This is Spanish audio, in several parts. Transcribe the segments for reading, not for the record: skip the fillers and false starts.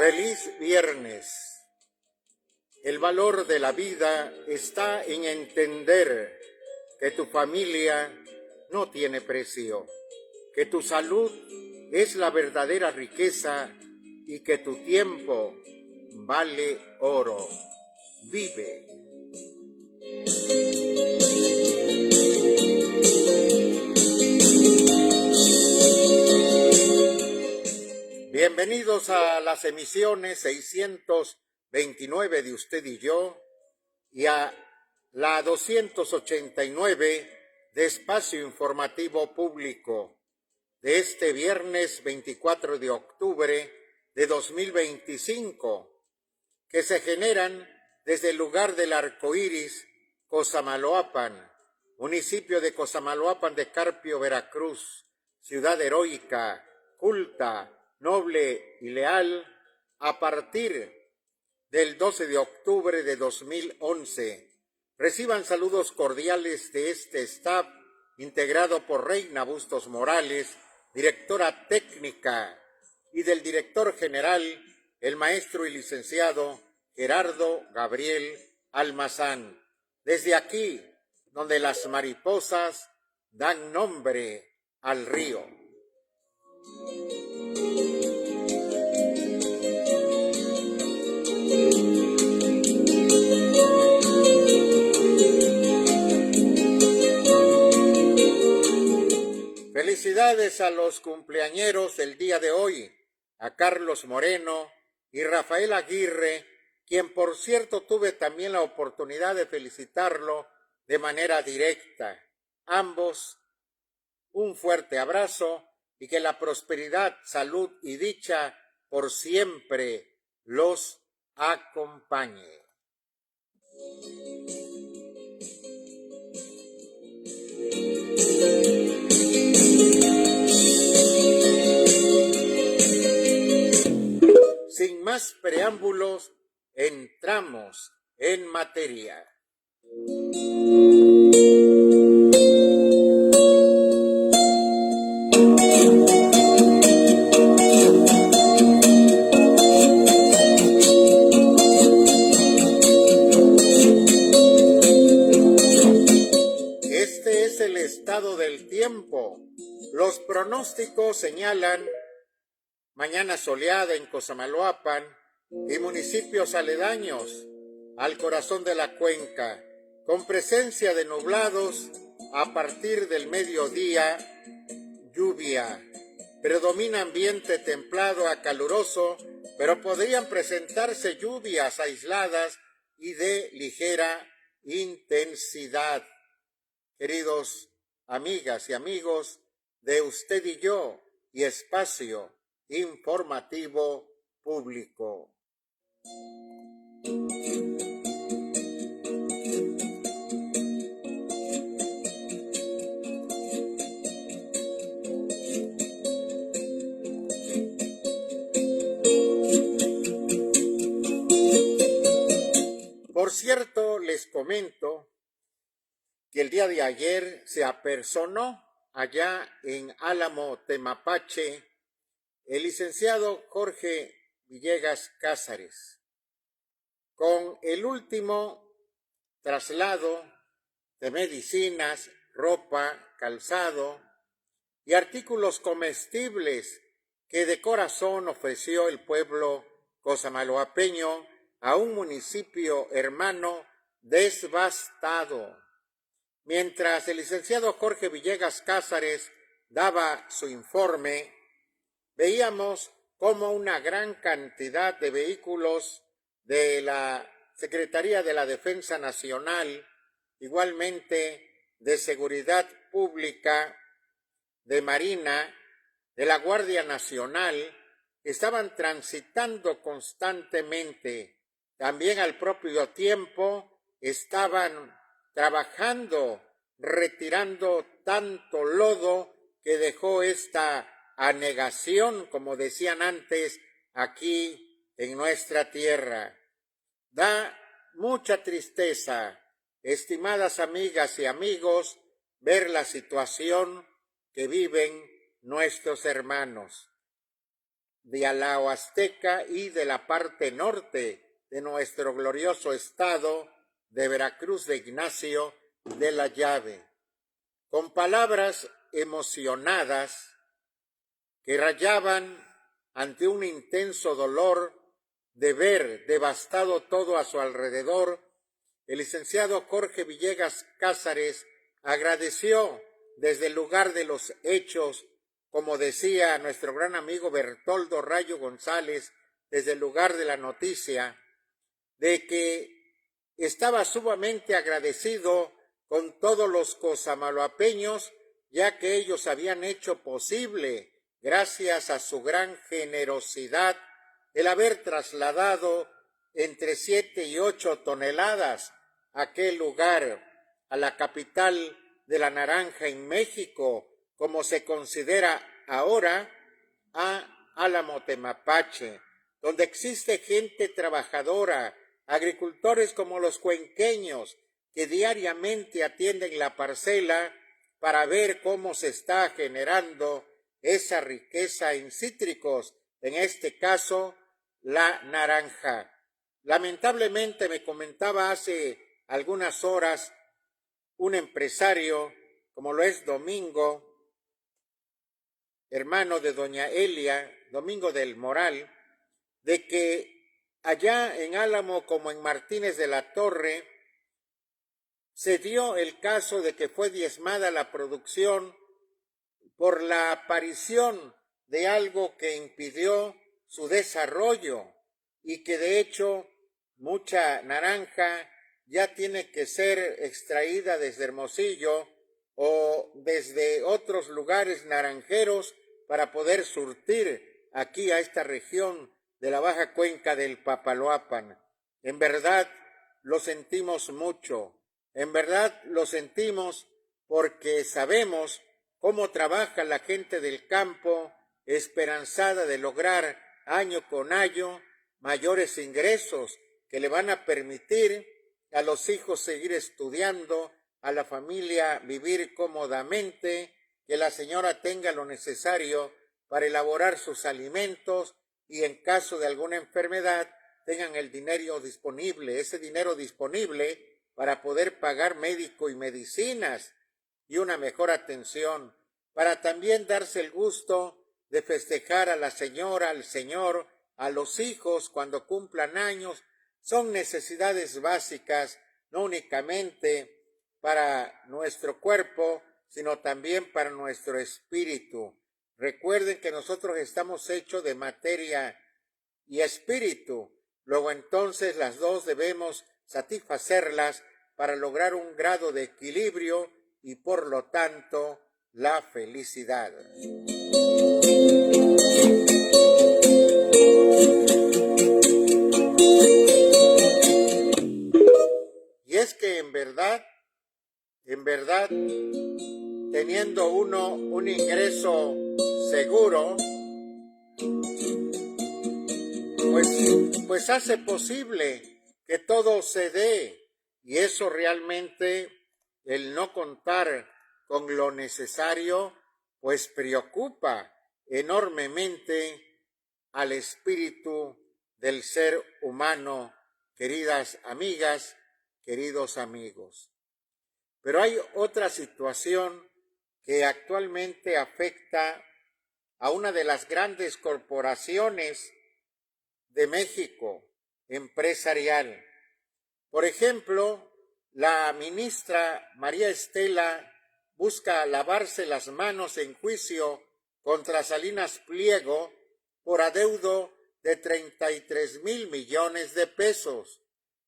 Feliz viernes. El valor de la vida está en entender que tu familia no tiene precio, que tu salud es la verdadera riqueza y que tu tiempo vale oro. Vive. Bienvenidos a las emisiones 629 de Usted y Yo y a la 289 de Espacio Informativo Público de este viernes 24 de octubre de 2025, que se generan desde el lugar del arco iris, Cosamaloapan, municipio de Cosamaloapan de Carpio, Veracruz, ciudad heroica, culta, noble y leal, a partir del 12 de octubre de 2011. Reciban saludos cordiales de este staff, integrado por Reina Bustos Morales, directora técnica, y del director general, el maestro y licenciado Gerardo Gabriel Almazán. Desde aquí, donde las mariposas dan nombre al río. Felicidades a los cumpleañeros del día de hoy, a Carlos Moreno y Rafael Aguirre, quien por cierto tuve también la oportunidad de felicitarlo de manera directa. Ambos, un fuerte abrazo y que la prosperidad, salud y dicha por siempre los acompañe. Sin más preámbulos, entramos en materia. Este es el estado del tiempo. Los pronósticos señalan mañana soleada en Cosamaloapan y municipios aledaños al corazón de la cuenca, con presencia de nublados a partir del mediodía, lluvia. Predomina ambiente templado a caluroso, pero podrían presentarse lluvias aisladas y de ligera intensidad. Queridos amigas y amigos de Usted y Yo y Espacio Informativo Público. Por cierto, les comento que el día de ayer se apersonó allá en Álamo, Temapache, el licenciado Jorge Villegas Cázares, con el último traslado de medicinas, ropa, calzado y artículos comestibles que de corazón ofreció el pueblo cosamaloapeño a un municipio hermano devastado. Mientras el licenciado Jorge Villegas Cázares daba su informe, veíamos cómo una gran cantidad de vehículos de la Secretaría de la Defensa Nacional, igualmente de Seguridad Pública, de Marina, de la Guardia Nacional, estaban transitando constantemente. También al propio tiempo estaban trabajando, retirando tanto lodo que dejó esta anegación, como decían antes, aquí en nuestra tierra. Da mucha tristeza, estimadas amigas y amigos, ver la situación que viven nuestros hermanos. de la Huasteca y de la parte norte de nuestro glorioso estado de Veracruz de Ignacio de la Llave. Con palabras emocionadas que rayaban ante un intenso dolor de ver devastado todo a su alrededor, el licenciado Jorge Villegas Cázares agradeció desde el lugar de los hechos, como decía nuestro gran amigo Bertoldo Rayo González, desde el lugar de la noticia, de que estaba sumamente agradecido con todos los cosamaloapeños, ya que ellos habían hecho posible, gracias a su gran generosidad, el haber trasladado entre 7 y 8 toneladas a aquel lugar, a la capital de la naranja en México, como se considera ahora, a Álamo Temapache, donde existe gente trabajadora, agricultores como los cuenqueños, que diariamente atienden la parcela para ver cómo se está generando esa riqueza en cítricos, en este caso, la naranja. Lamentablemente me comentaba hace algunas horas un empresario, como lo es Domingo, hermano de doña Elia, Domingo del Moral, de que allá en Álamo como en Martínez de la Torre se dio el caso de que fue diezmada la producción por la aparición de algo que impidió su desarrollo y que de hecho mucha naranja ya tiene que ser extraída desde Hermosillo o desde otros lugares naranjeros para poder surtir aquí a esta región de la baja cuenca del Papaloapan. En verdad lo sentimos mucho, en verdad lo sentimos porque sabemos cómo trabaja la gente del campo, esperanzada de lograr año con año mayores ingresos que le van a permitir a los hijos seguir estudiando, a la familia vivir cómodamente, que la señora tenga lo necesario para elaborar sus alimentos y en caso de alguna enfermedad tengan el dinero disponible, ese dinero disponible para poder pagar médico y medicinas y una mejor atención, para también darse el gusto de festejar a la señora, al señor, a los hijos cuando cumplan años. Son necesidades básicas, no únicamente para nuestro cuerpo, sino también para nuestro espíritu. Recuerden que nosotros estamos hechos de materia y espíritu. Luego entonces las dos debemos satisfacerlas para lograr un grado de equilibrio y por lo tanto la felicidad. Y es que en verdad, teniendo uno un ingreso seguro, pues hace posible que todo se dé. Y eso realmente, el no contar con lo necesario, pues preocupa enormemente al espíritu del ser humano, queridas amigas, queridos amigos. Pero hay otra situación que actualmente afecta a una de las grandes corporaciones de México, empresarial. Por ejemplo, la ministra María Estela busca lavarse las manos en juicio contra Salinas Pliego por adeudo de 33,000 millones de pesos.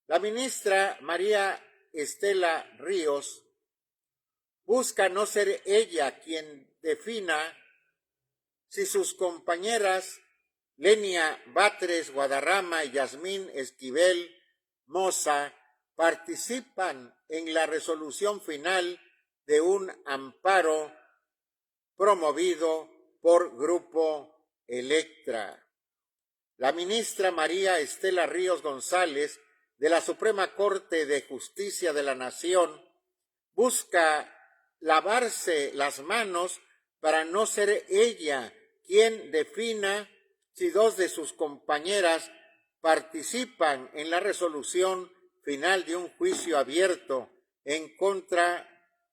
La ministra María Estela Ríos busca no ser ella quien defina si sus compañeras Lenia Batres Guadarrama y Yasmín Esquivel Moza participan en la resolución final de un amparo promovido por Grupo Electra. La ministra María Estela Ríos González de la Suprema Corte de Justicia de la Nación busca lavarse las manos para no ser ella quien defina si dos de sus compañeras participan en la resolución final de un juicio abierto en contra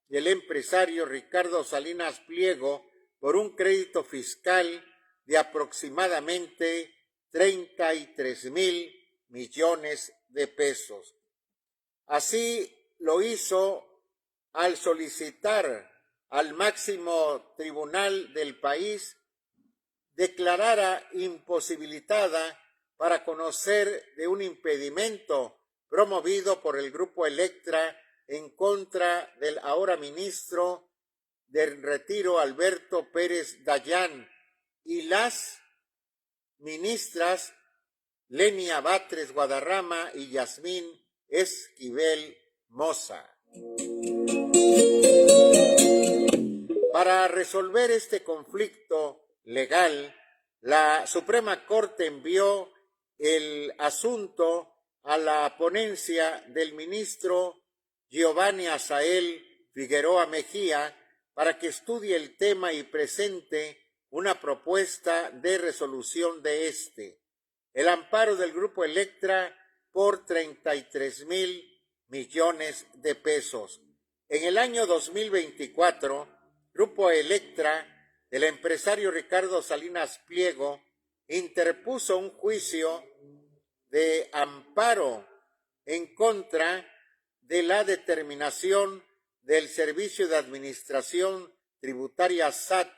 del empresario Ricardo Salinas Pliego por un crédito fiscal de aproximadamente 33,000 millones de pesos. Así lo hizo al solicitar al máximo tribunal del país declarara imposibilitada para conocer de un impedimento promovido por el Grupo Electra en contra del ahora ministro del Retiro Alberto Pérez Dayán y las ministras Lenia Batres Guadarrama y Yasmín Esquivel Moza. Para resolver este conflicto legal, la Suprema Corte envió el asunto a la ponencia del ministro Giovanni Azael Figueroa Mejía para que estudie el tema y presente una propuesta de resolución de este. El amparo del Grupo Electra por 33,000 millones de pesos. En el año 2024, Grupo Electra del empresario Ricardo Salinas Pliego interpuso un juicio de amparo en contra de la determinación del Servicio de Administración Tributaria SAT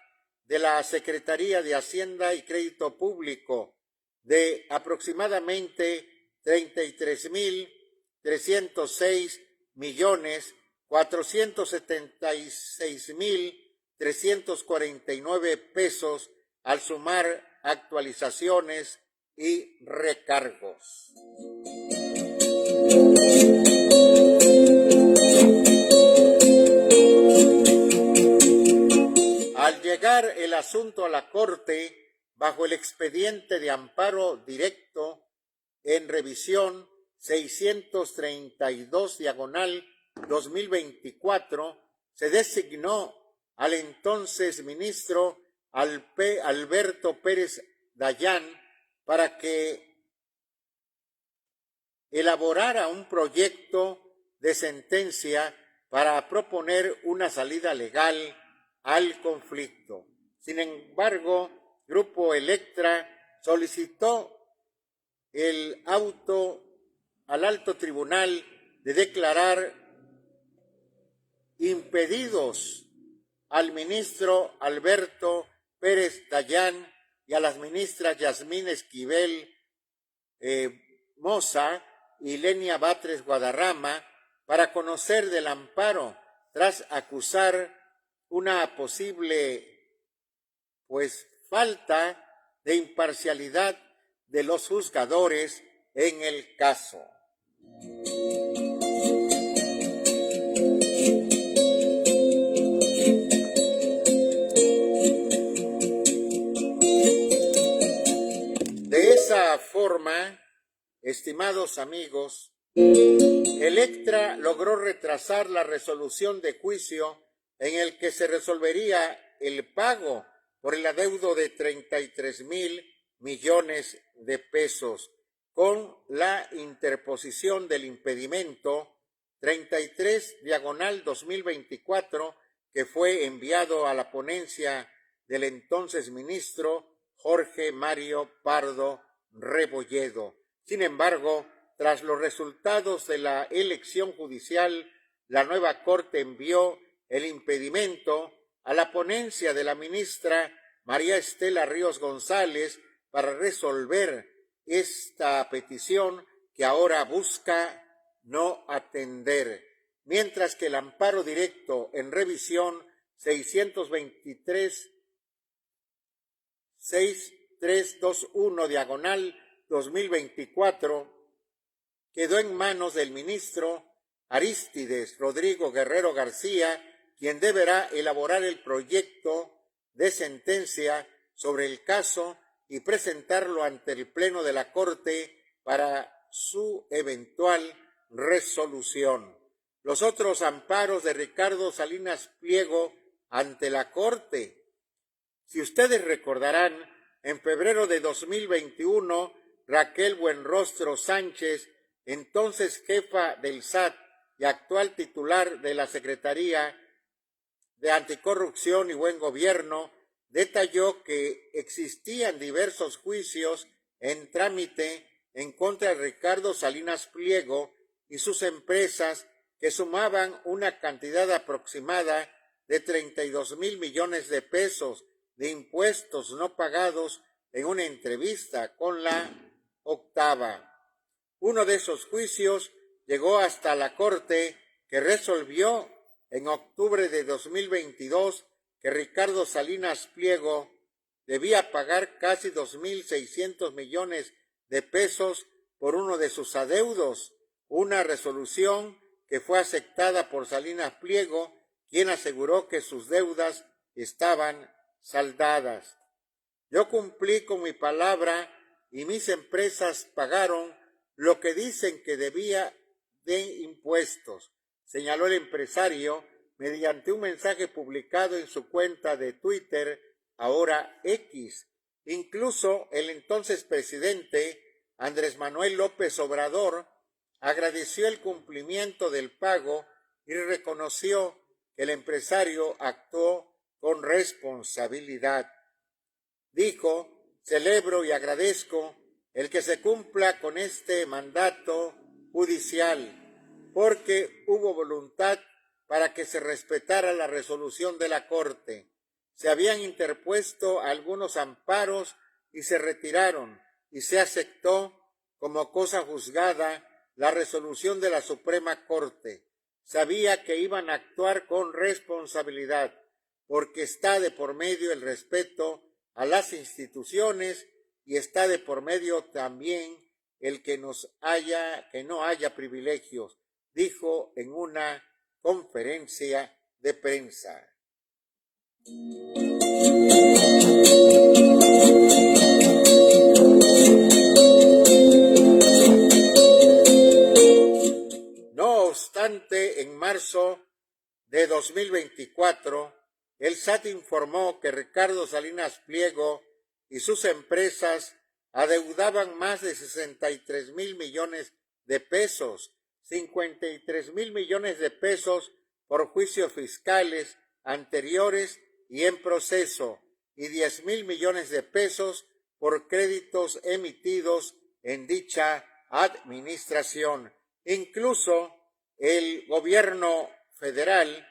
de la Secretaría de Hacienda y Crédito Público de aproximadamente 33,476,349 pesos al sumar actualizaciones y recargos. Al llegar el asunto a la Corte, bajo el expediente de amparo directo en revisión 632/2024, se designó al entonces ministro Alberto Pérez Dayán para que elaborara un proyecto de sentencia para proponer una salida legal al conflicto. Sin embargo, Grupo Electra solicitó el auto al alto tribunal de declarar impedidos al ministro Alberto Pérez Dayán y a las ministras Yasmín Esquivel Moza y Lenia Batres Guadarrama para conocer del amparo tras acusar una posible falta de imparcialidad de los juzgadores en el caso. De esa forma, estimados amigos, Electra logró retrasar la resolución de juicio en el que se resolvería el pago por el adeudo de 33,000 millones de pesos con la interposición del impedimento 33/2024 que fue enviado a la ponencia del entonces ministro Jorge Mario Pardo Rebolledo. Sin embargo, tras los resultados de la elección judicial, la nueva Corte envió el impedimento a la ponencia de la ministra María Estela Ríos González para resolver esta petición que ahora busca no atender, mientras que el amparo directo en revisión 623-6321/2024 quedó en manos del ministro Arístides Rodrigo Guerrero García, quien deberá elaborar el proyecto de sentencia sobre el caso y presentarlo ante el Pleno de la Corte para su eventual resolución. Los otros amparos de Ricardo Salinas Pliego ante la Corte. Si ustedes recordarán, en febrero de 2021, Raquel Buenrostro Sánchez, entonces jefa del SAT y actual titular de la Secretaría de Anticorrupción y Buen Gobierno, detalló que existían diversos juicios en trámite en contra de Ricardo Salinas Pliego y sus empresas que sumaban una cantidad aproximada de 32,000 millones de pesos de impuestos no pagados en una entrevista con La Octava. Uno de esos juicios llegó hasta la Corte, que resolvió en octubre de 2022 que Ricardo Salinas Pliego debía pagar casi 2,600 millones de pesos por uno de sus adeudos, una resolución que fue aceptada por Salinas Pliego, quien aseguró que sus deudas estaban saldadas. Yo cumplí con mi palabra y mis empresas pagaron lo que dicen que debía de impuestos, señaló el empresario mediante un mensaje publicado en su cuenta de Twitter, ahora X. Incluso el entonces presidente Andrés Manuel López Obrador agradeció el cumplimiento del pago y reconoció que el empresario actuó con responsabilidad. Dijo: celebro y agradezco el que se cumpla con este mandato judicial, porque hubo voluntad para que se respetara la resolución de la Corte. Se habían interpuesto algunos amparos y se retiraron, y se aceptó como cosa juzgada la resolución de la Suprema Corte. Sabía que iban a actuar con responsabilidad, porque está de por medio el respeto a las instituciones y está de por medio también el que no haya privilegios, dijo en una conferencia de prensa. No obstante, en marzo de 2024, el SAT informó que Ricardo Salinas Pliego y sus empresas adeudaban más de 63,000 millones de pesos, 53,000 millones de pesos por juicios fiscales anteriores y en proceso, y 10,000 millones de pesos por créditos emitidos en dicha administración. Incluso el gobierno federal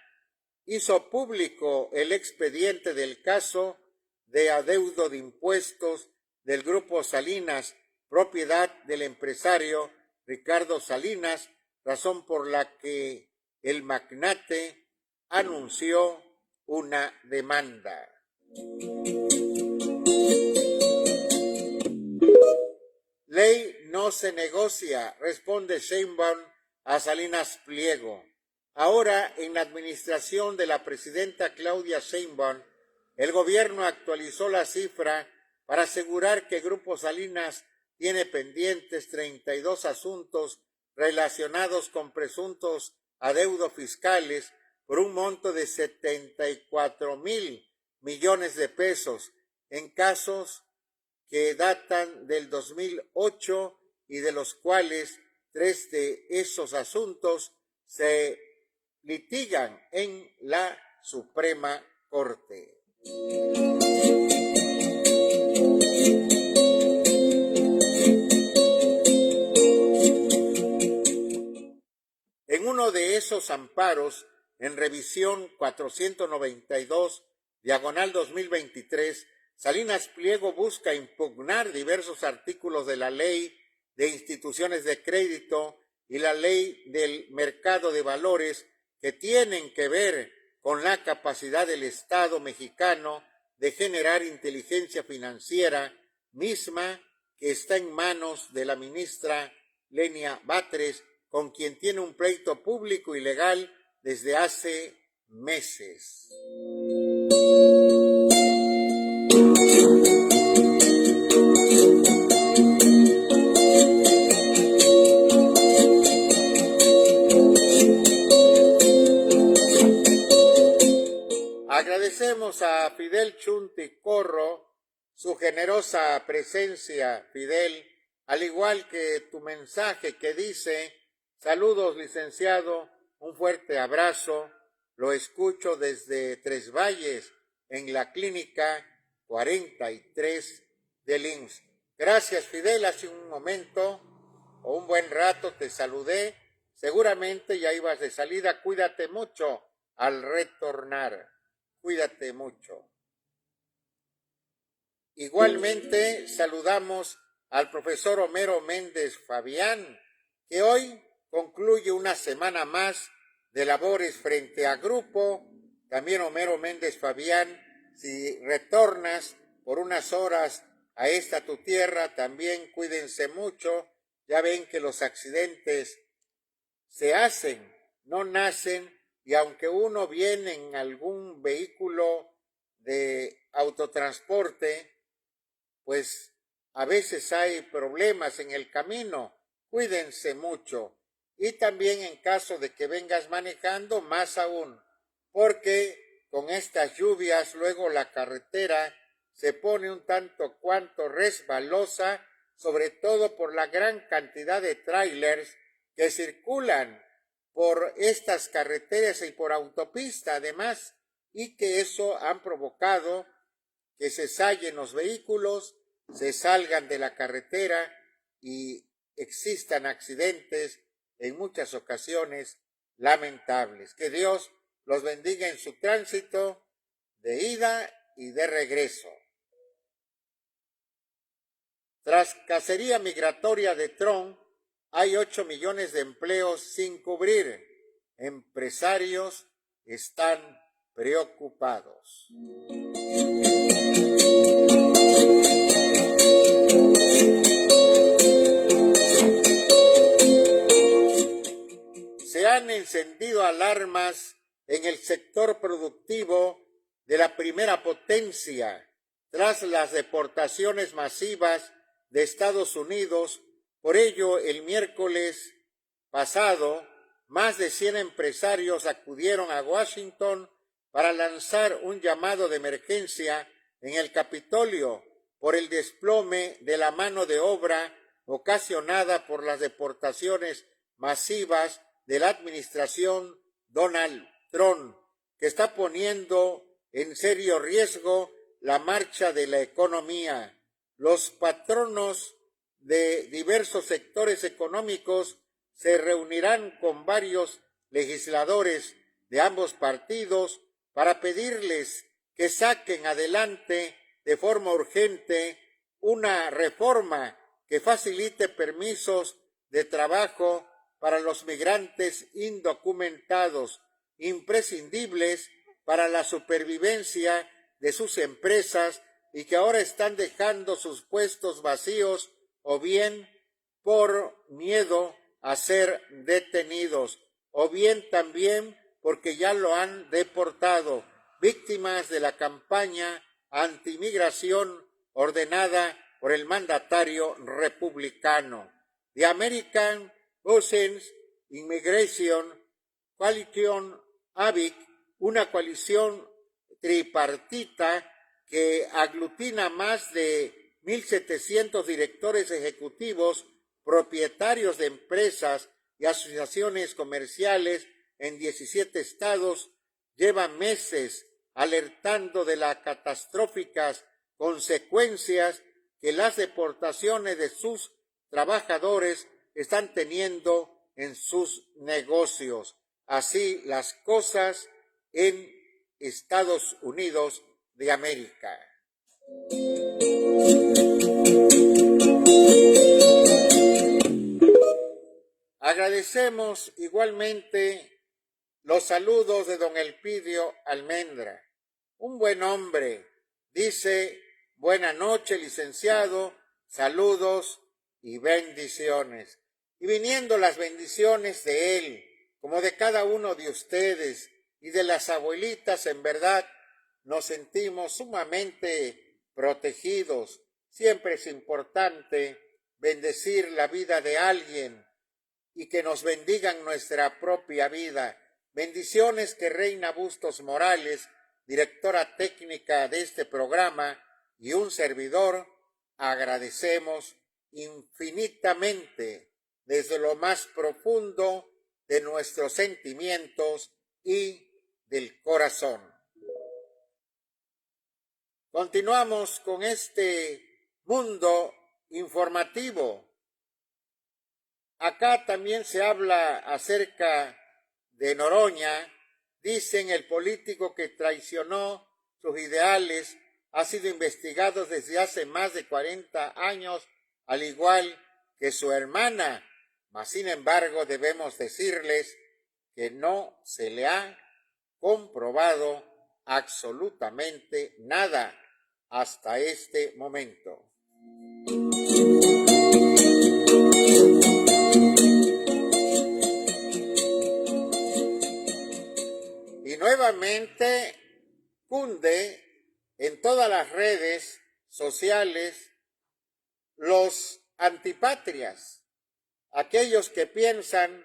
hizo público el expediente del caso de adeudo de impuestos del Grupo Salinas, propiedad del empresario Ricardo Salinas, razón por la que el magnate anunció una demanda. Ley no se negocia, responde Sheinbaum a Salinas Pliego. Ahora, en la administración de la presidenta Claudia Sheinbaum, el gobierno actualizó la cifra para asegurar que Grupo Salinas tiene pendientes 32 asuntos relacionados con presuntos adeudos fiscales por un monto de 74,000 millones de pesos en casos que datan del 2008 y de los cuales 3 de esos asuntos se litigan en la Suprema Corte. En uno de esos amparos, en revisión 492/2023, Salinas Pliego busca impugnar diversos artículos de la Ley de Instituciones de Crédito y la Ley del Mercado de Valores que tienen que ver con la capacidad del Estado mexicano de generar inteligencia financiera, misma que está en manos de la ministra Lenia Batres, con quien tiene un pleito público y legal desde hace meses. Agradecemos a Fidel Chunti Corro su generosa presencia, Fidel, al igual que tu mensaje que dice: saludos, licenciado, un fuerte abrazo, lo escucho desde Tres Valles, en la clínica 43 del IMSS. Gracias, Fidel, hace un momento o un buen rato te saludé, seguramente ya ibas de salida. Cuídate mucho al retornar, cuídate mucho. Igualmente saludamos al profesor Homero Méndez Fabián, que hoy concluye una semana más de labores frente a grupo. También Homero Méndez Fabián, si retornas por unas horas a esta tu tierra, también cuídense mucho. Ya ven que los accidentes se hacen, no nacen, y aunque uno viene en algún vehículo de autotransporte, pues a veces hay problemas en el camino. Cuídense mucho. Y también en caso de que vengas manejando, más aún, porque con estas lluvias luego la carretera se pone un tanto cuanto resbalosa, sobre todo por la gran cantidad de trailers que circulan por estas carreteras y por autopista además, y que eso han provocado que se sallen los vehículos, se salgan de la carretera y existan accidentes en muchas ocasiones lamentables. Que Dios los bendiga en su tránsito de ida y de regreso. Tras cacería migratoria de Trump, hay 8 millones de empleos sin cubrir. Empresarios están preocupados. Se han encendido alarmas en el sector productivo de la primera potencia tras las deportaciones masivas de Estados Unidos. Por ello, el miércoles pasado, más de 100 empresarios acudieron a Washington para lanzar un llamado de emergencia en el Capitolio por el desplome de la mano de obra ocasionada por las deportaciones masivas de la administración Donald Trump, que está poniendo en serio riesgo la marcha de la economía. Los patronos de diversos sectores económicos se reunirán con varios legisladores de ambos partidos para pedirles que saquen adelante de forma urgente una reforma que facilite permisos de trabajo para los migrantes indocumentados, imprescindibles para la supervivencia de sus empresas y que ahora están dejando sus puestos vacíos o bien por miedo a ser detenidos o bien también porque ya lo han deportado, víctimas de la campaña antimigración ordenada por el mandatario republicano. The American Oceans Immigration Coalition ABIC, una coalición tripartita que aglutina más de 1,700 directores ejecutivos, propietarios de empresas y asociaciones comerciales en 17 estados, lleva meses alertando de las catastróficas consecuencias que las deportaciones de sus trabajadores están teniendo en sus negocios. Así las cosas en Estados Unidos de América. Agradecemos igualmente los saludos de don Elpidio Almendra, un buen hombre. Dice: buena noche, licenciado, saludos y bendiciones. Y viniendo las bendiciones de él, como de cada uno de ustedes y de las abuelitas, en verdad nos sentimos sumamente protegidos. Siempre es importante bendecir la vida de alguien y que nos bendigan nuestra propia vida. Bendiciones que Reina Bustos Morales, directora técnica de este programa, y un servidor agradecemos infinitamente desde lo más profundo de nuestros sentimientos y del corazón. Continuamos con este mundo informativo. Acá también se habla acerca de Noroña. Dicen el político que traicionó sus ideales ha sido investigado desde hace más de 40 años, al igual que su hermana. Mas, sin embargo, debemos decirles que no se le ha comprobado absolutamente nada hasta este momento. Y nuevamente cunde en todas las redes sociales los antipatrias, aquellos que piensan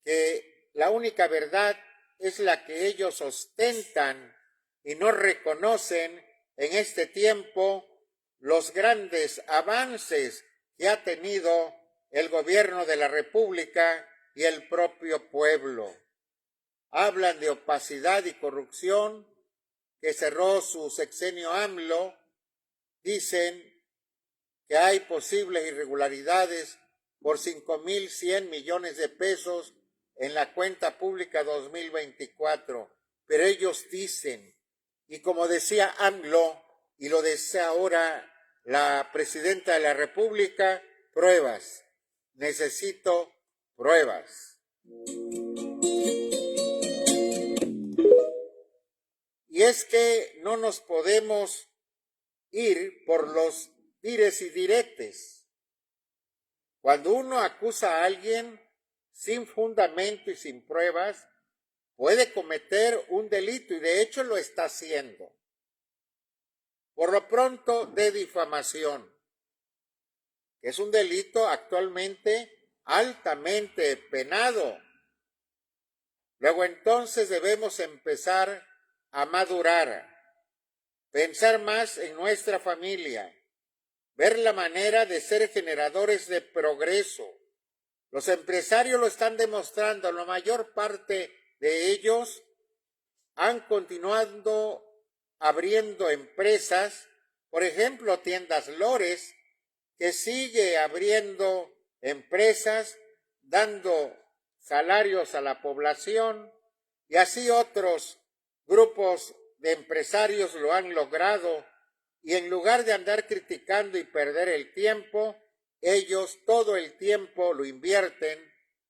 que la única verdad es la que ellos ostentan y no reconocen en este tiempo los grandes avances que ha tenido el gobierno de la República y el propio pueblo. Hablan de opacidad y corrupción, que cerró su sexenio AMLO. Dicen que hay posibles irregularidades por 5,100 millones de pesos en la cuenta pública 2024. Pero ellos dicen, y como decía AMLO, y lo desea ahora la presidenta de la República, pruebas. Necesito pruebas. Y es que no nos podemos ir por los dires y diretes. Cuando uno acusa a alguien sin fundamento y sin pruebas, puede cometer un delito, y de hecho lo está haciendo. Por lo pronto, de difamación, que es un delito actualmente altamente penado. Luego entonces debemos empezar a madurar, pensar más en nuestra familia, ver la manera de ser generadores de progreso. Los empresarios lo están demostrando, la mayor parte de ellos han continuado abriendo empresas, por ejemplo, Tiendas Lores, que sigue abriendo empresas, dando salarios a la población, y así otros grupos de empresarios lo han logrado, y en lugar de andar criticando y perder el tiempo, ellos todo el tiempo lo invierten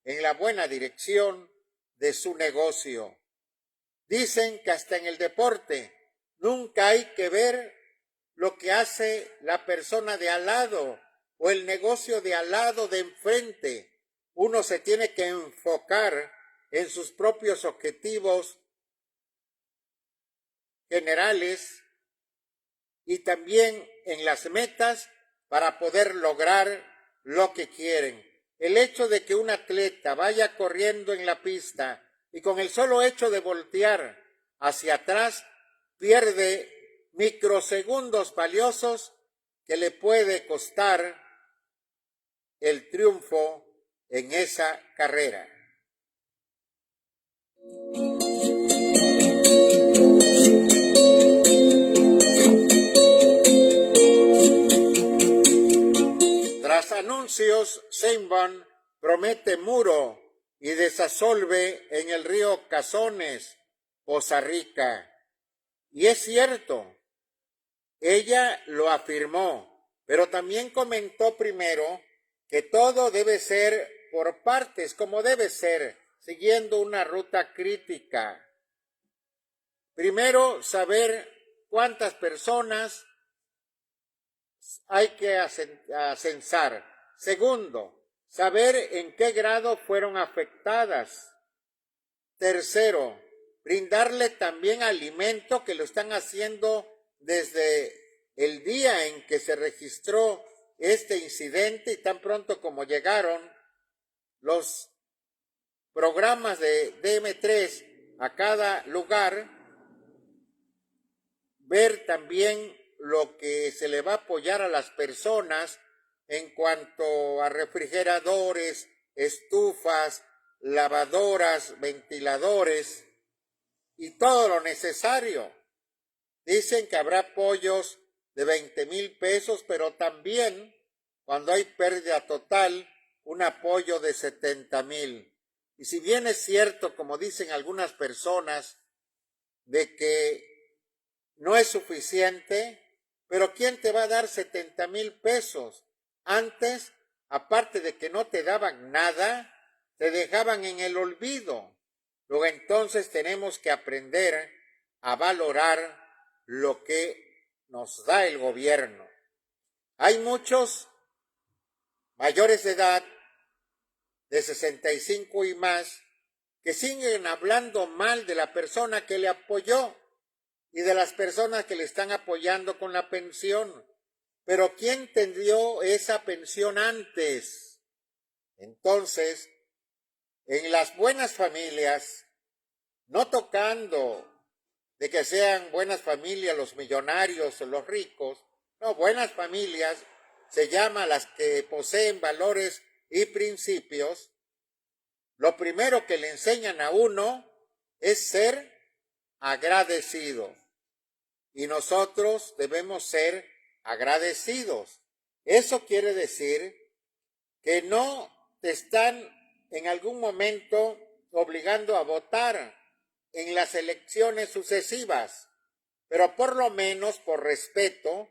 en la buena dirección de su negocio. Dicen que hasta en el deporte nunca hay que ver lo que hace la persona de al lado o el negocio de al lado, de enfrente. Uno se tiene que enfocar en sus propios objetivos generales y también en las metas para poder lograr lo que quieren. El hecho de que un atleta vaya corriendo en la pista y con el solo hecho de voltear hacia atrás pierde microsegundos valiosos que le puede costar el triunfo en esa carrera. Tras anuncios, Sheinbaum promete muro y desasolve en el río Cazones, Poza Rica. Y es cierto, ella lo afirmó, pero también comentó primero que todo debe ser por partes, como debe ser, siguiendo una ruta crítica. Primero, saber cuántas personas hay que censar. Segundo, saber en qué grado fueron afectadas. Tercero, brindarle también alimento, que lo están haciendo desde el día en que se registró este incidente, y tan pronto como llegaron los programas de DM3 a cada lugar, ver también lo que se le va a apoyar a las personas en cuanto a refrigeradores, estufas, lavadoras, ventiladores y todo lo necesario. Dicen que habrá apoyos de 20,000 pesos, pero también, cuando hay pérdida total, un apoyo de 70,000. Y si bien es cierto, como dicen algunas personas, de que no es suficiente, pero ¿quién te va a dar 70,000 pesos? Antes, aparte de que no te daban nada, te dejaban en el olvido. Luego entonces tenemos que aprender a valorar lo que nos da el gobierno. Hay muchos mayores de edad, de 65 y más, que siguen hablando mal de la persona que le apoyó y de las personas que le están apoyando con la pensión. Pero ¿quién te dio esa pensión antes? Entonces, en las buenas familias, no tocando de que sean buenas familias los millonarios o los ricos, no, buenas familias se llama las que poseen valores y principios. Lo primero que le enseñan a uno es ser agradecido. Y nosotros debemos ser agradecidos. Eso quiere decir que no te están en algún momento obligando a votar en las elecciones sucesivas, pero por lo menos por respeto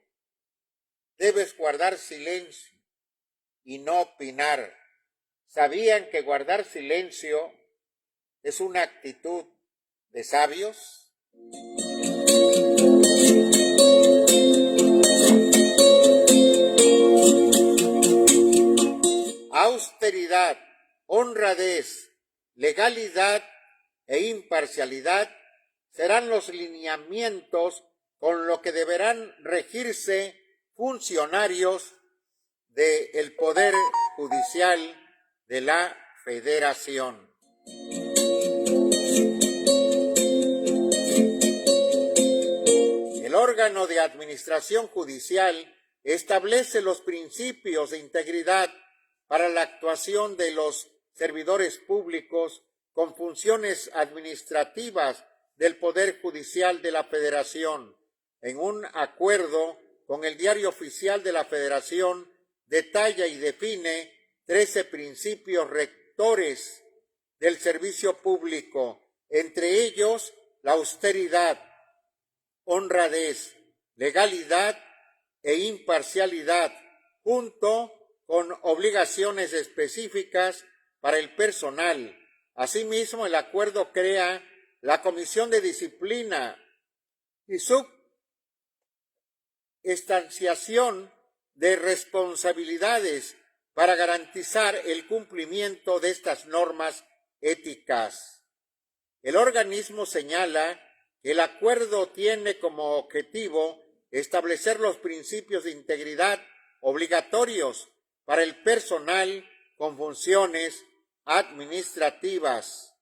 debes guardar silencio y no opinar. ¿Sabían que guardar silencio es una actitud de sabios? Austeridad, honradez, legalidad e imparcialidad serán los lineamientos con lo que deberán regirse funcionarios del Poder Judicial de la Federación. El órgano de administración judicial establece los principios de integridad para la actuación de los servidores públicos con funciones administrativas del Poder Judicial de la Federación. En un acuerdo con el Diario Oficial de la Federación, detalla y define 13 principios rectores del servicio público, entre ellos la austeridad, honradez, legalidad e imparcialidad, junto con obligaciones específicas para el personal. Asimismo, el acuerdo crea la Comisión de Disciplina y subestanciación de responsabilidades para garantizar el cumplimiento de estas normas éticas. El organismo señala que el acuerdo tiene como objetivo establecer los principios de integridad obligatorios para el personal con funciones administrativas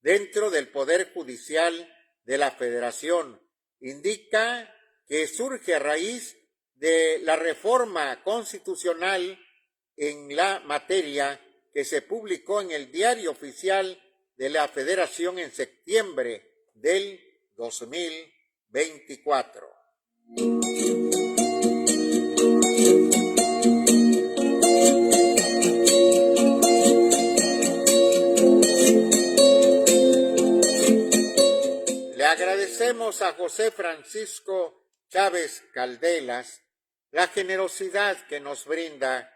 dentro del Poder Judicial de la Federación. Indica que surge a raíz de la reforma constitucional en la materia que se publicó en el Diario Oficial de la Federación en septiembre del 2024. Le agradecemos a José Francisco Chávez Caldelas la generosidad que nos brinda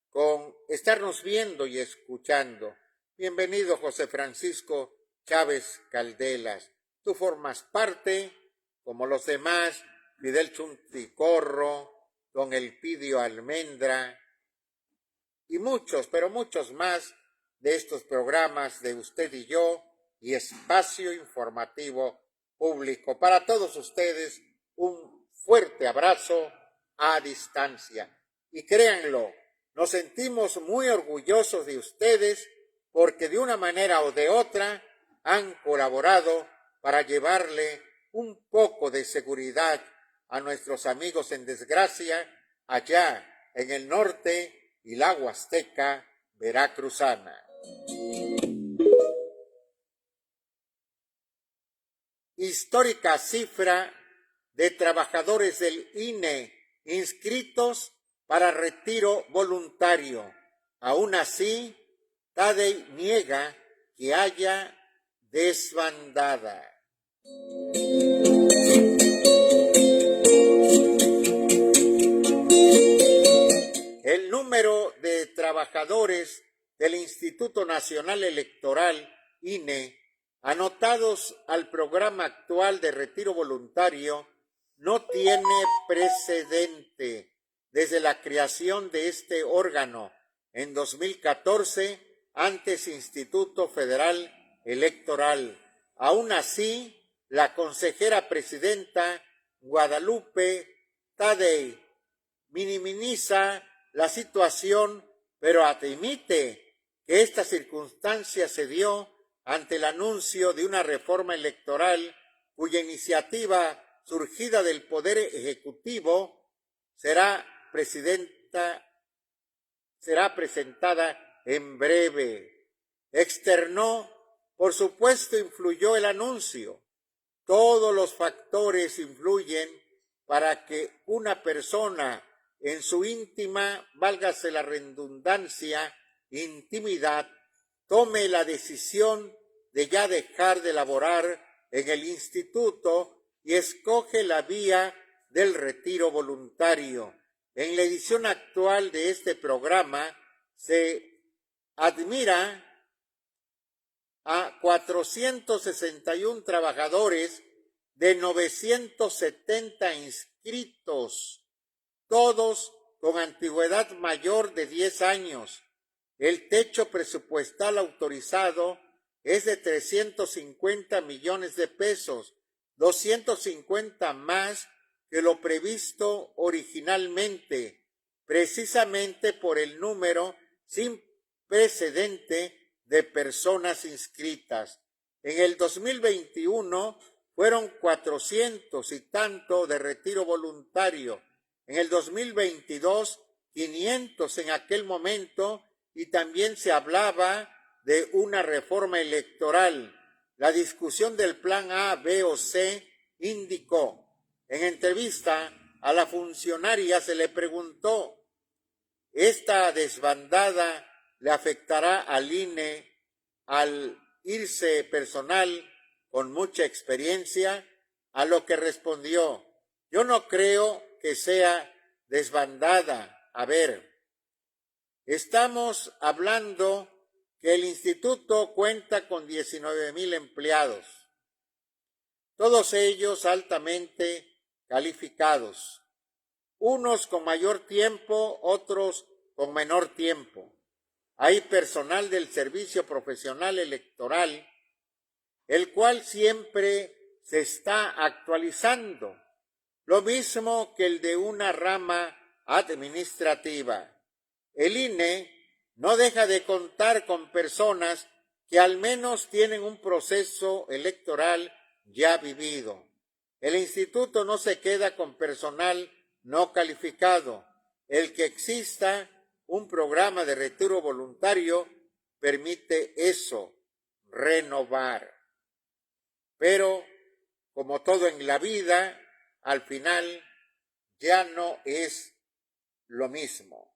con estarnos viendo y escuchando. Bienvenido, José Francisco Chávez Caldelas. Tú formas parte, como los demás, Fidel Chunticorro, don Elpidio Almendra y muchos, pero muchos más de estos programas de Usted y Yo y Espacio Informativo Público. Para todos ustedes, un fuerte abrazo a distancia. Y créanlo, nos sentimos muy orgullosos de ustedes porque de una manera o de otra han colaborado para llevarle un poco de seguridad a nuestros amigos en desgracia allá en el norte y la Huasteca veracruzana. Histórica cifra de trabajadores del INE inscritos para retiro voluntario. Aún así, Tadei niega que haya desbandada. El número de trabajadores del Instituto Nacional Electoral, INE, anotados al programa actual de retiro voluntario, no tiene precedente desde la creación de este órgano en 2014, antes Instituto Federal Electoral. Aún así, la consejera presidenta Guadalupe Tadei minimiza la situación, pero admite que esta circunstancia se dio ante el anuncio de una reforma electoral cuya iniciativa surgida del Poder Ejecutivo será presentada en breve. Externó, por supuesto, influyó el anuncio. Todos los factores influyen para que una persona en su íntima, válgase la redundancia, intimidad, tome la decisión de ya dejar de laborar en el instituto y escoge la vía del retiro voluntario. En la edición actual de este programa se admira a 461 trabajadores de 970 inscritos, todos con antigüedad mayor de 10 años. El techo presupuestal autorizado es de 350 millones de pesos, 250 más que lo previsto originalmente, precisamente por el número sin precedente de personas inscritas. En el 2021 fueron 400 y tanto de retiro voluntario. En el 2022, 500 en aquel momento, y también se hablaba de una reforma electoral. La discusión del plan A, B o C indicó. En entrevista a la funcionaria se le preguntó, ¿esta desbandada le afectará al INE al irse personal con mucha experiencia? A lo que respondió, yo no creo que sea desbandada. A ver, estamos hablando que el instituto cuenta con 19,000 empleados, todos ellos altamente calificados, unos con mayor tiempo, otros con menor tiempo. Hay personal del Servicio Profesional Electoral, el cual siempre se está actualizando, lo mismo que el de una rama administrativa. El INE no deja de contar con personas que al menos tienen un proceso electoral ya vivido. El instituto no se queda con personal no calificado. El que exista un programa de retiro voluntario permite eso, renovar. Pero, como todo en la vida, al final ya no es lo mismo.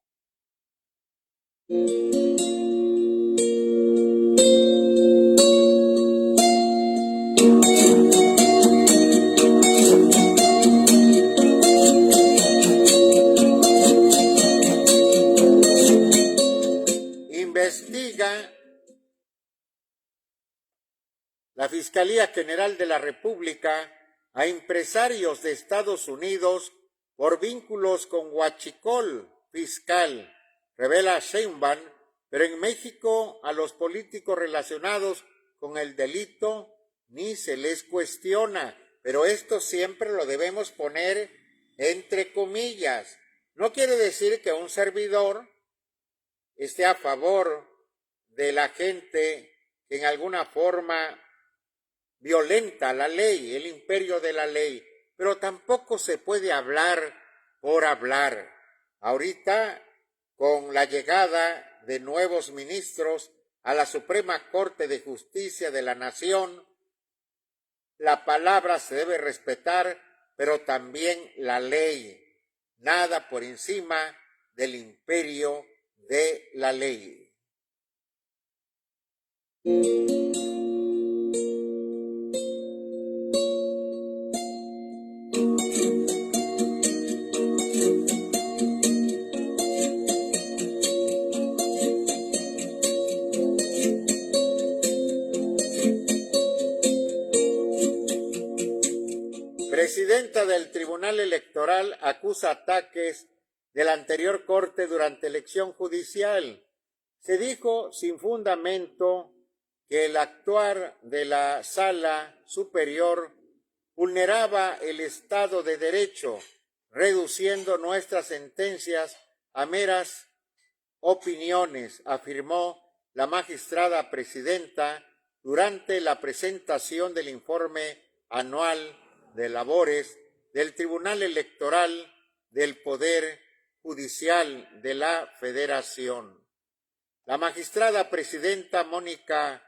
Investiga la Fiscalía General de la República a empresarios de Estados Unidos por vínculos con huachicol fiscal, revela Sheinbaum, pero en México a los políticos relacionados con el delito ni se les cuestiona, pero esto siempre lo debemos poner entre comillas. No quiere decir que un servidor esté a favor de la gente que en alguna forma violenta la ley, el imperio de la ley, pero tampoco se puede hablar por hablar. Ahorita, con la llegada de nuevos ministros a la Suprema Corte de Justicia de la Nación, la palabra se debe respetar, pero también la ley. Nada por encima del imperio de la ley. Presidenta del Tribunal Electoral acusa ataques de la anterior Corte durante elección judicial. Se dijo sin fundamento que el actuar de la Sala Superior vulneraba el Estado de Derecho, reduciendo nuestras sentencias a meras opiniones, afirmó la magistrada presidenta durante la presentación del informe anual de labores del Tribunal Electoral del Poder Judicial de la Federación. La magistrada presidenta Mónica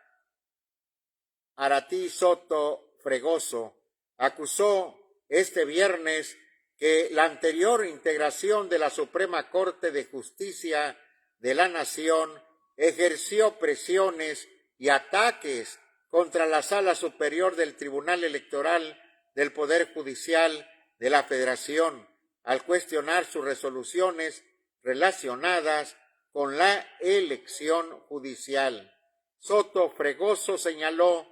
Aratí Soto Fregoso acusó este viernes que la anterior integración de la Suprema Corte de Justicia de la Nación ejerció presiones y ataques contra la Sala Superior del Tribunal Electoral del Poder Judicial de la Federación al cuestionar sus resoluciones relacionadas con la elección judicial. Soto Fregoso señaló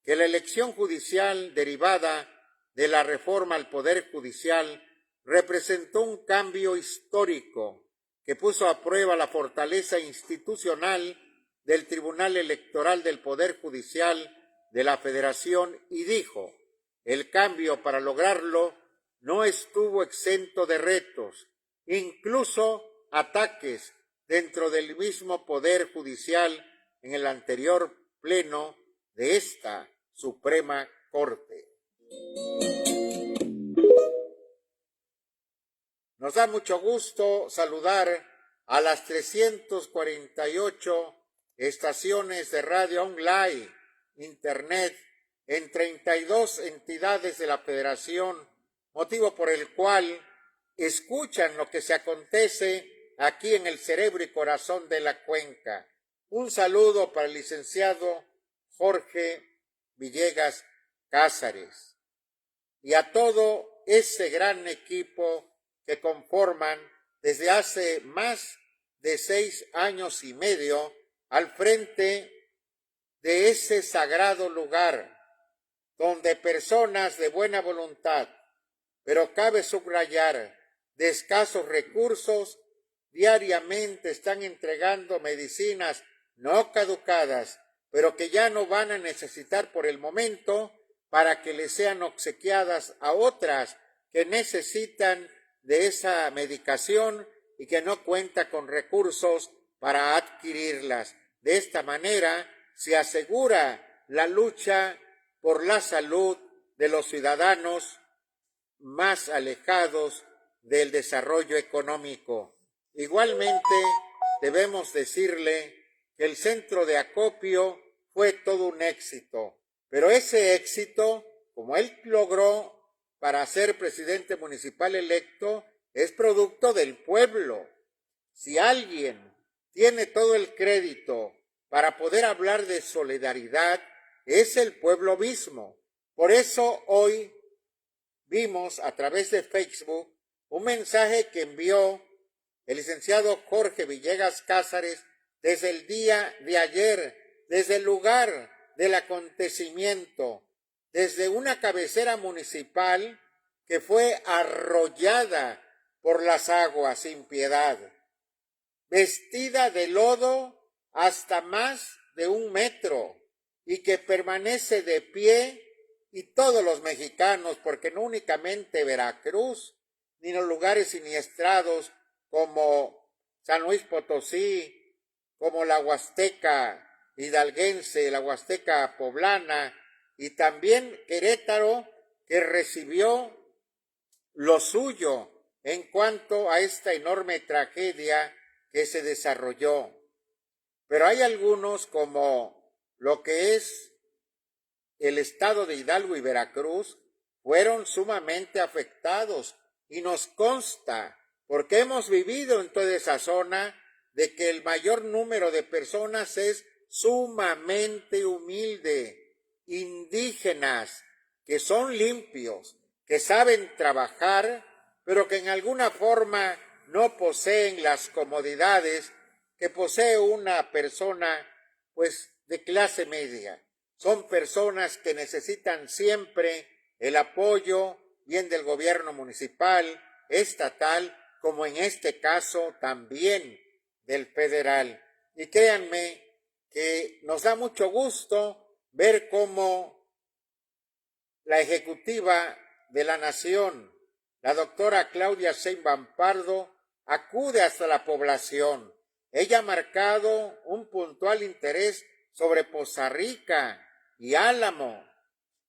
que la elección judicial derivada de la reforma al Poder Judicial representó un cambio histórico que puso a prueba la fortaleza institucional del Tribunal Electoral del Poder Judicial de la Federación y dijo, el cambio para lograrlo no estuvo exento de retos, incluso ataques dentro del mismo Poder Judicial en el anterior pleno de esta Suprema Corte. Nos da mucho gusto saludar a las 348 estaciones de radio online, internet, en 32 entidades de la Federación, motivo por el cual escuchan lo que se acontece aquí en el cerebro y corazón de la cuenca. Un saludo para el licenciado Jorge Villegas Cázares y a todo ese gran equipo que conforman desde hace más de 6 años y medio al frente de ese sagrado lugar donde personas de buena voluntad, pero cabe subrayar, de escasos recursos, diariamente están entregando medicinas no caducadas, pero que ya no van a necesitar por el momento para que les sean obsequiadas a otras que necesitan de esa medicación y que no cuenta con recursos para adquirirlas. De esta manera se asegura la lucha por la salud de los ciudadanos más alejados del desarrollo económico. Igualmente, debemos decirle que el centro de acopio fue todo un éxito, pero ese éxito, como él logró para ser presidente municipal electo, es producto del pueblo. Si alguien tiene todo el crédito para poder hablar de solidaridad, es el pueblo mismo. Por eso hoy vimos a través de Facebook un mensaje que envió el licenciado Jorge Villegas Cázares desde el día de ayer, desde el lugar del acontecimiento, desde una cabecera municipal que fue arrollada por las aguas sin piedad, vestida de lodo hasta más de 1 metro y que permanece de pie, y todos los mexicanos, porque no únicamente Veracruz, ni los lugares siniestrados como San Luis Potosí, como la Huasteca hidalguense, la Huasteca poblana, y también Querétaro, que recibió lo suyo en cuanto a esta enorme tragedia que se desarrolló. Pero hay algunos, como lo que es el estado de Hidalgo y Veracruz, fueron sumamente afectados, y nos consta, porque hemos vivido en toda esa zona, de que el mayor número de personas es sumamente humilde, indígenas, que son limpios, que saben trabajar, pero que en alguna forma no poseen las comodidades que posee una persona, pues, de clase media. Son personas que necesitan siempre el apoyo, bien del gobierno municipal, estatal, como en este caso también del federal. Y créanme que nos da mucho gusto ver cómo la ejecutiva de la nación, la doctora Claudia Sheinbaum Pardo, acude hasta la población. Ella ha marcado un puntual interés sobre Poza Rica y Álamo,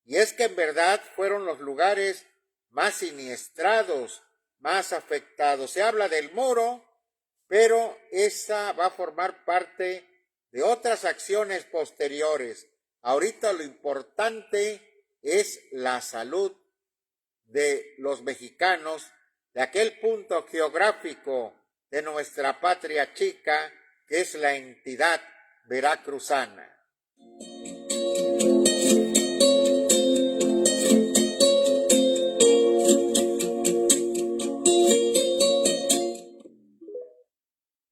y es que en verdad fueron los lugares más siniestrados, más afectados. Se habla del Muro, pero esa va a formar parte de otras acciones posteriores. Ahorita lo importante es la salud de los mexicanos, de aquel punto geográfico de nuestra patria chica, que es la entidad veracruzana.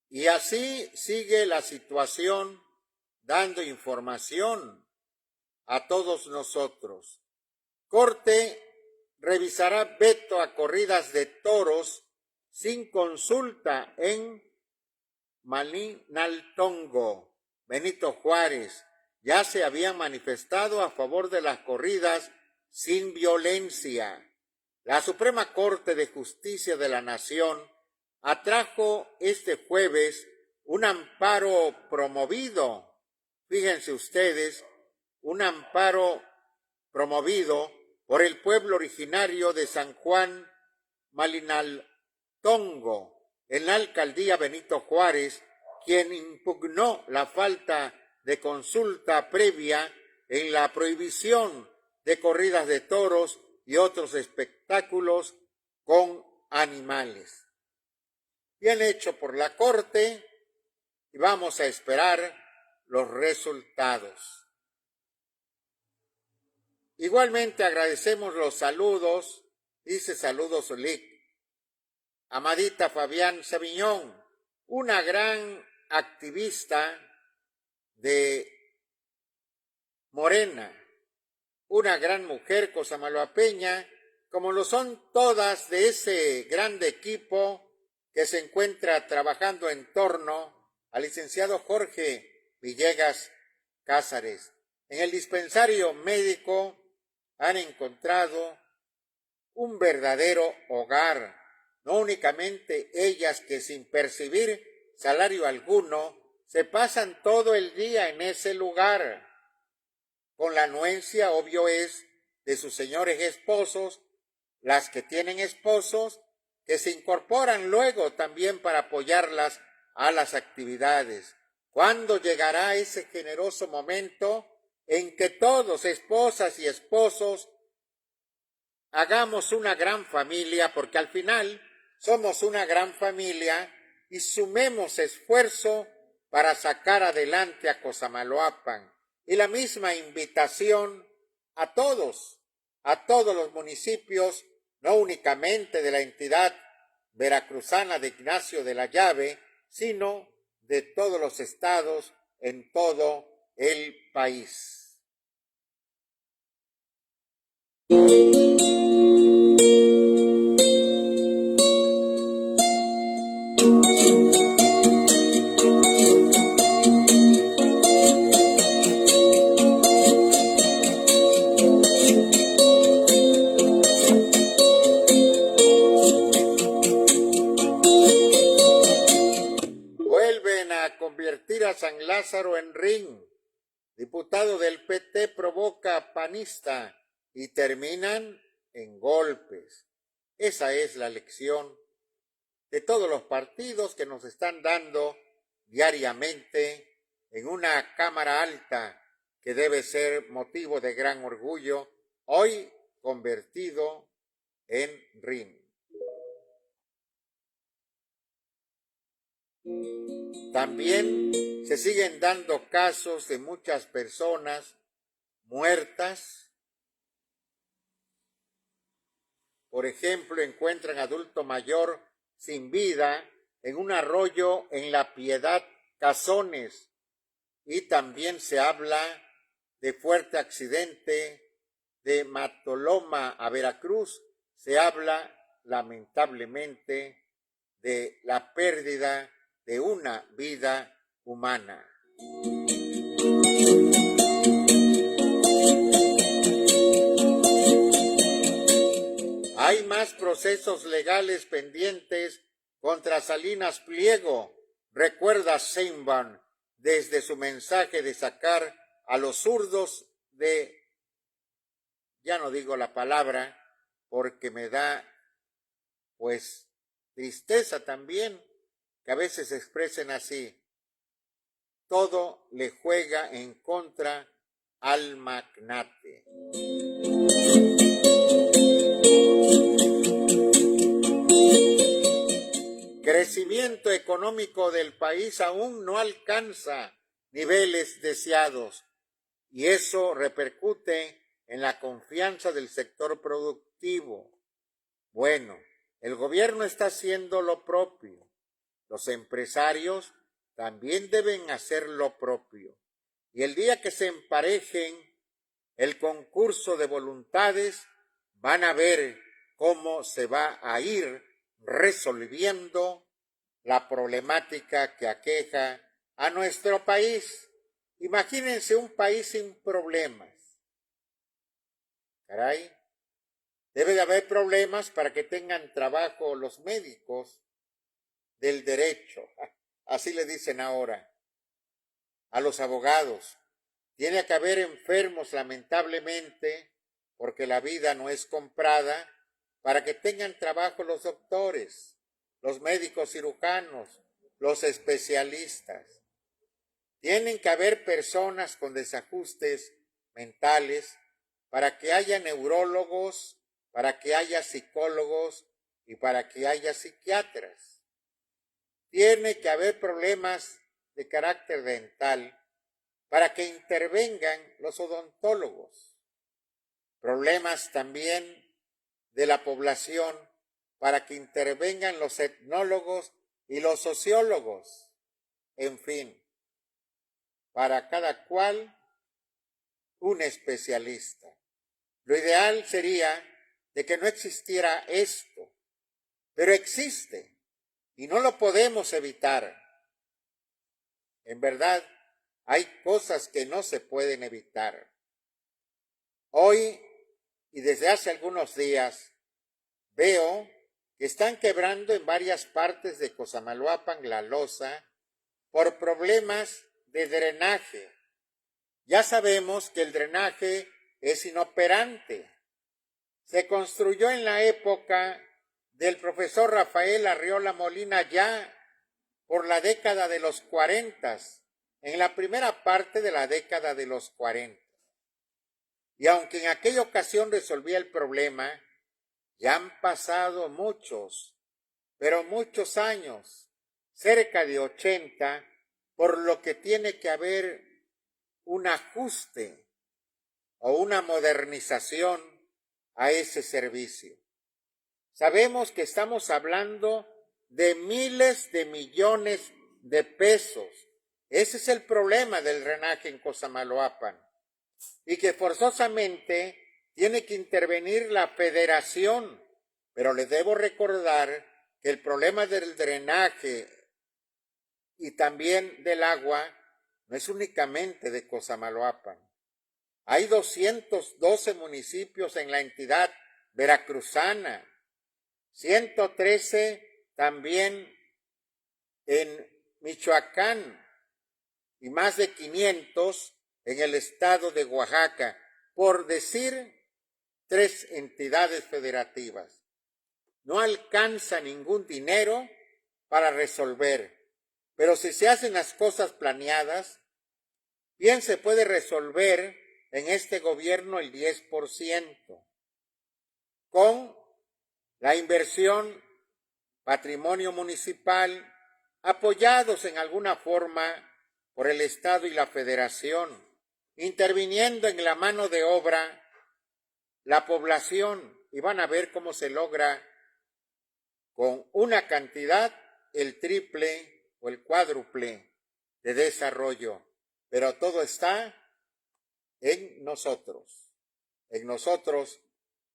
Y así sigue la situación, dando información a todos nosotros. Corte revisará veto a corridas de toros sin consulta en Malinaltongo. Benito Juárez ya se había manifestado a favor de las corridas sin violencia. La Suprema Corte de Justicia de la Nación atrajo este jueves un amparo promovido, fíjense ustedes, un amparo promovido por el pueblo originario de San Juan Malinaltongo, en la alcaldía Benito Juárez, quien impugnó la falta de consulta previa en la prohibición de corridas de toros y otros espectáculos con animales. Bien hecho por la Corte, y vamos a esperar los resultados. Igualmente agradecemos los saludos, dice saludos Lic, Amadita Fabián Sabiñón, una gran activista de Morena, una gran mujer cosamaloapeña, como lo son todas de ese grande equipo que se encuentra trabajando en torno al licenciado Jorge Villegas Cázares. En el dispensario médico han encontrado un verdadero hogar, no únicamente ellas que sin percibir salario alguno se pasan todo el día en ese lugar, con la anuencia, obvio es, de sus señores esposos, las que tienen esposos, que se incorporan luego también para apoyarlas a las actividades. ¿Cuándo llegará ese generoso momento en que todos, esposas y esposos, hagamos una gran familia? Porque al final somos una gran familia, y sumemos esfuerzo para sacar adelante a Cosamaloapan. Y la misma invitación a todos los municipios, no únicamente de la entidad veracruzana de Ignacio de la Llave, sino de todos los estados en todo el país. Convertir a San Lázaro en ring. Diputado del PT provoca panista y terminan en golpes. Esa es la lección de todos los partidos que nos están dando diariamente en una Cámara Alta que debe ser motivo de gran orgullo, hoy convertido en RIN. También se siguen dando casos de muchas personas muertas. Por ejemplo, encuentran adulto mayor sin vida en un arroyo en La Piedad, Cazones, y también se habla de fuerte accidente de Matoloma a Veracruz. Se habla lamentablemente de la pérdida de una vida humana. Hay más procesos legales pendientes contra Salinas Pliego, recuerda Sheinbaum desde su mensaje de sacar a los zurdos de, ya no digo la palabra porque me da pues tristeza también que a veces se expresen así. Todo le juega en contra al magnate. Crecimiento económico del país aún no alcanza niveles deseados y eso repercute en la confianza del sector productivo. Bueno, el gobierno está haciendo lo propio. Los empresarios también deben hacer lo propio. Y el día que se emparejen el concurso de voluntades, van a ver cómo se va a ir resolviendo la problemática que aqueja a nuestro país. Imagínense un país sin problemas. Caray, debe de haber problemas para que tengan trabajo los médicos del derecho, así le dicen ahora, a los abogados. Tiene que haber enfermos, lamentablemente, porque la vida no es comprada, para que tengan trabajo los doctores, los médicos cirujanos, los especialistas. Tienen que haber personas con desajustes mentales para que haya neurólogos, para que haya psicólogos y para que haya psiquiatras. Tiene que haber problemas de carácter dental para que intervengan los odontólogos. Problemas también de la población para que intervengan los etnólogos y los sociólogos. En fin, para cada cual un especialista. Lo ideal sería de que no existiera esto, pero existe y no lo podemos evitar. En verdad, hay cosas que no se pueden evitar. Hoy y desde hace algunos días veo que están quebrando en varias partes de Cosamaloapan la losa por problemas de drenaje. Ya sabemos que el drenaje es inoperante. Se construyó en la época del profesor Rafael Arriola Molina ya por la década de los 40, en la primera parte de la década de los 40. Y aunque en aquella ocasión resolvía el problema, ya han pasado muchos, pero muchos años, cerca de 80, por lo que tiene que haber un ajuste o una modernización a ese servicio. Sabemos que estamos hablando de miles de millones de pesos. Ese es el problema del drenaje en Cosamaloapan. Y que forzosamente tiene que intervenir la federación. Pero les debo recordar que el problema del drenaje y también del agua no es únicamente de Cosamaloapan. Hay 212 municipios en la entidad veracruzana, 113 también en Michoacán y más de 500 en el estado de Oaxaca, por decir 3 entidades federativas. no alcanza ningún dinero para resolver. Pero si se hacen las cosas planeadas, bien se puede resolver en este gobierno el 10%. Con la inversión, patrimonio municipal, apoyados en alguna forma por el Estado y la Federación, interviniendo en la mano de obra, la población, y van a ver cómo se logra con una cantidad el triple o el cuádruple de desarrollo. Pero todo está en nosotros,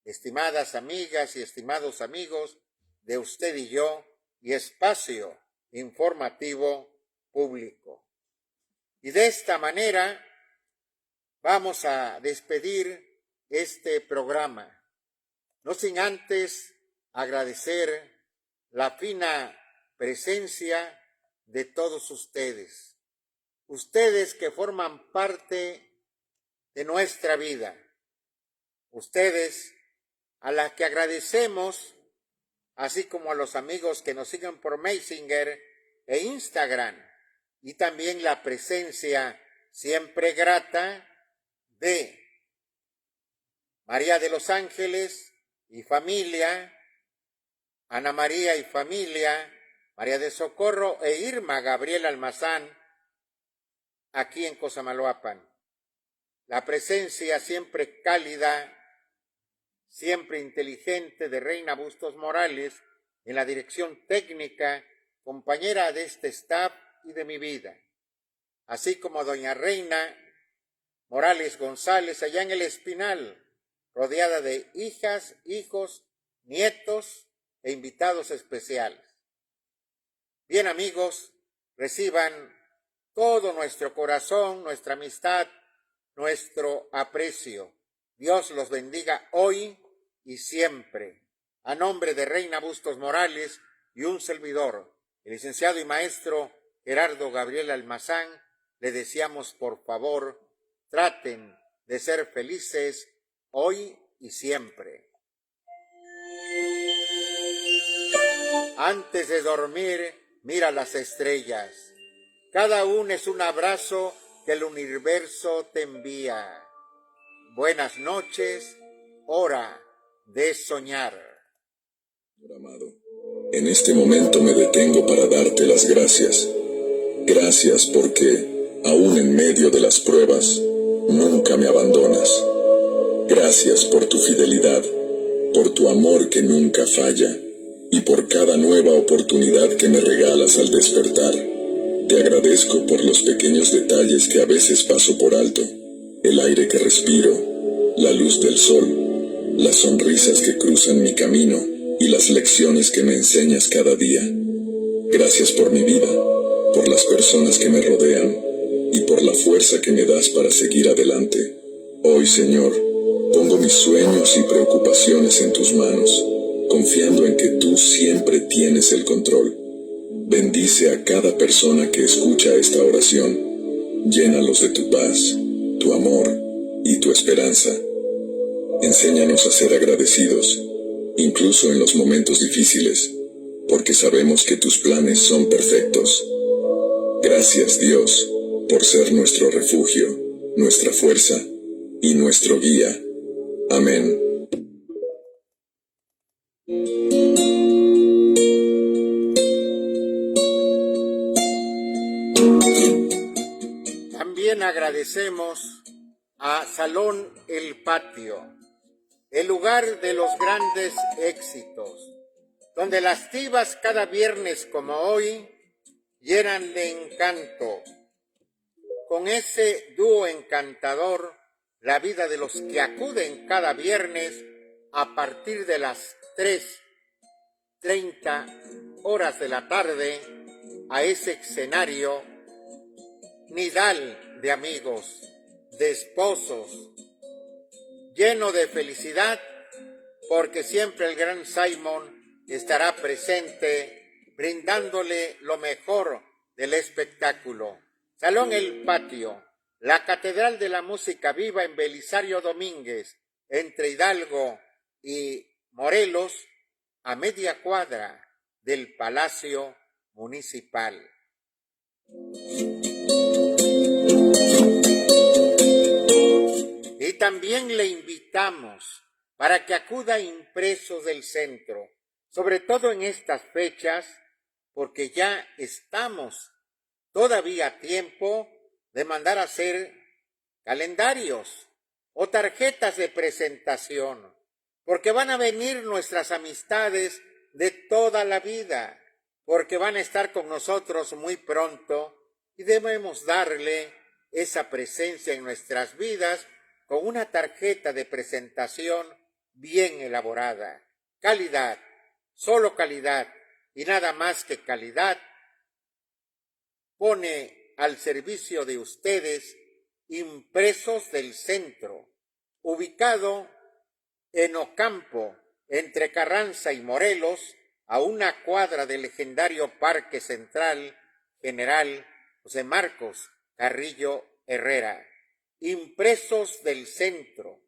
estimadas amigas y estimados amigos de usted y yo, y Espacio Informativo Público. Y de esta manera vamos a despedir este programa, no sin antes agradecer la fina presencia de todos ustedes que forman parte de nuestra vida, ustedes a las que agradecemos, así como a los amigos que nos siguen por Messenger e Instagram, y también la presencia siempre grata de María de los Ángeles y familia, Ana María y familia, María de Socorro e Irma Gabriel Almazán, aquí en Cosamaloapan. La presencia siempre cálida, siempre inteligente de Reina Bustos Morales en la dirección técnica, compañera de este staff y de mi vida, así como doña Reina Morales González allá en el Espinal, rodeada de hijas, hijos, nietos e invitados especiales. Bien, amigos, reciban todo nuestro corazón, nuestra amistad, nuestro aprecio. Dios los bendiga hoy y siempre. A nombre de Reina Bustos Morales y un servidor, el licenciado y maestro Gerardo Gabriel Almazán, le deseamos, por favor, traten de ser felices hoy y siempre. Antes de dormir, mira las estrellas. Cada una es un abrazo que el universo te envía. Buenas noches, hora de soñar. Amado, en este momento me detengo para darte las gracias. Gracias porque, aún en medio de las pruebas, nunca me abandonas. Gracias por tu fidelidad, por tu amor que nunca falla, y por cada nueva oportunidad que me regalas al despertar. Te agradezco por los pequeños detalles que a veces paso por alto, el aire que respiro, la luz del sol, las sonrisas que cruzan mi camino y las lecciones que me enseñas cada día. Gracias por mi vida, por las personas que me rodean y por la fuerza que me das para seguir adelante. Hoy, Señor, pongo mis sueños y preocupaciones en tus manos, confiando en que tú siempre tienes el control. Bendice a cada persona que escucha esta oración. Llénalos de tu paz, tu amor y tu esperanza. Enséñanos a ser agradecidos, incluso en los momentos difíciles, porque sabemos que tus planes son perfectos. Gracias, Dios, por ser nuestro refugio, nuestra fuerza y nuestro guía. Amén. También agradecemos a Salón El Patio, el lugar de los grandes éxitos, donde las divas cada viernes como hoy llenan de encanto, con ese dúo encantador, la vida de los que acuden cada viernes a partir de las 3:30 horas de la tarde a ese escenario nidal de amigos, de esposos, lleno de felicidad, porque siempre el gran Simon estará presente brindándole lo mejor del espectáculo. Salón El Patio, la Catedral de la Música Viva en Belisario Domínguez, entre Hidalgo y Morelos, a media cuadra del Palacio Municipal. Y también le invitamos para que acuda a Impresos del Centro, sobre todo en estas fechas, porque ya estamos todavía a tiempo de mandar a hacer calendarios o tarjetas de presentación, porque van a venir nuestras amistades de toda la vida, porque van a estar con nosotros muy pronto y debemos darle esa presencia en nuestras vidas con una tarjeta de presentación bien elaborada. Calidad, solo calidad y nada más que calidad pone al servicio de ustedes Impresos del Centro, ubicado en Ocampo, entre Carranza y Morelos, a una cuadra del legendario Parque Central General José Marcos Carrillo Herrera. Impresos del Centro.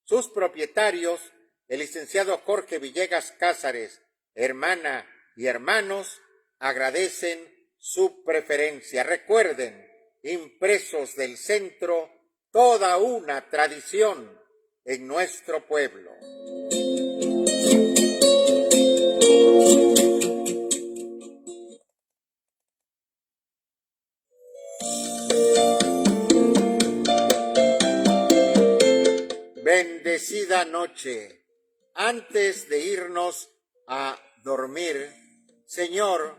Sus propietarios, el licenciado Jorge Villegas Cázares, hermana y hermanos, agradecen su preferencia. Recuerden, Impresos del Centro, toda una tradición en nuestro pueblo. Bendecida noche. Antes de irnos a dormir, Señor,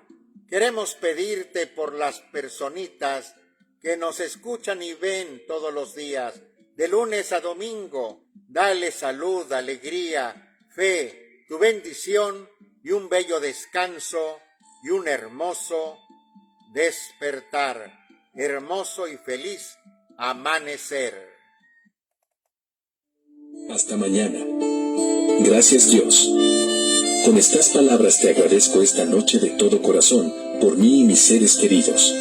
queremos pedirte por las personitas que nos escuchan y ven todos los días, de lunes a domingo. Dale salud, alegría, fe, tu bendición y un bello descanso y un hermoso despertar, hermoso y feliz amanecer. Hasta mañana. Gracias, Dios. Con estas palabras te agradezco esta noche de todo corazón, por mí y mis seres queridos.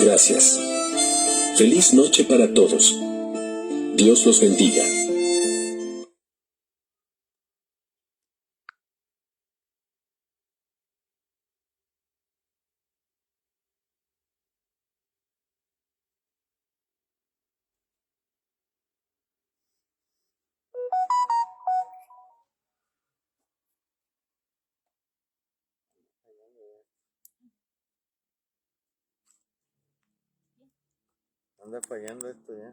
Gracias. Feliz noche para todos. Dios los bendiga. Anda fallando esto ya.